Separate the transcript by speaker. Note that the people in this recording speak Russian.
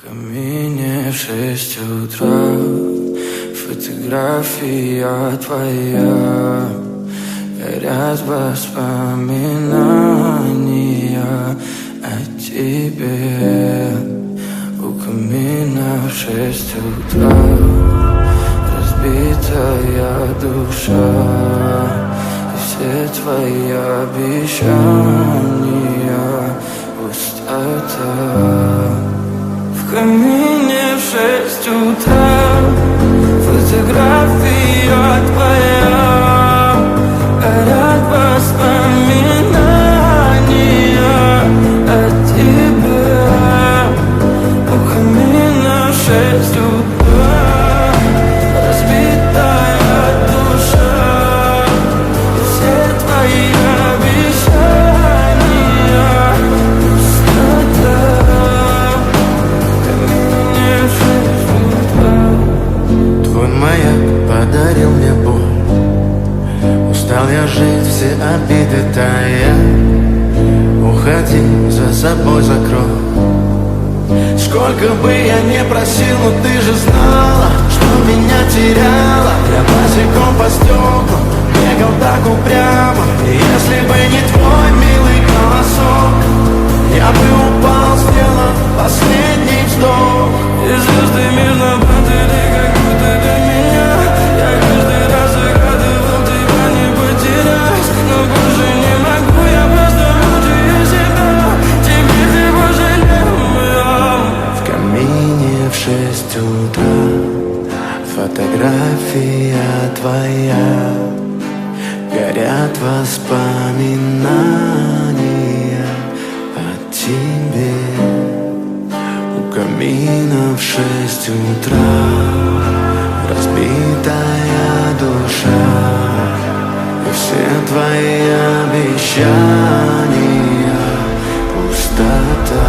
Speaker 1: камине в 6 утра фотография твоя, горят воспоминания о тебе. У камина в 6 утра разбитая душа, и все твои обещания пустота. В камине в 6 утра фотография твоя, горят воспоминания о тебе. У камина в 6 утра разбитая душа, и все твои обещания пустота.
Speaker 2: Твой маяк подарил мне боль, устал я жить, все обиды тая. Уходи, за собой закрой. Сколько бы я не просил, но ты же знала, что меня теряла. Я босиком по стеклам бегал так упрямо, и если бы не твой милый голосок, я бы упал, сделав последний вздох.
Speaker 1: И звезды мирно падали, как будто до меня. Я каждый раз загадывал тебя не потерять, но больше не могу, я просто мучаю себя. Теперь ты пожалел.
Speaker 2: В камине в 6 утра фотография твоя, горят воспоминания о тебе. У камина в 6 утра разбитая душа, и все твои обещания пустота.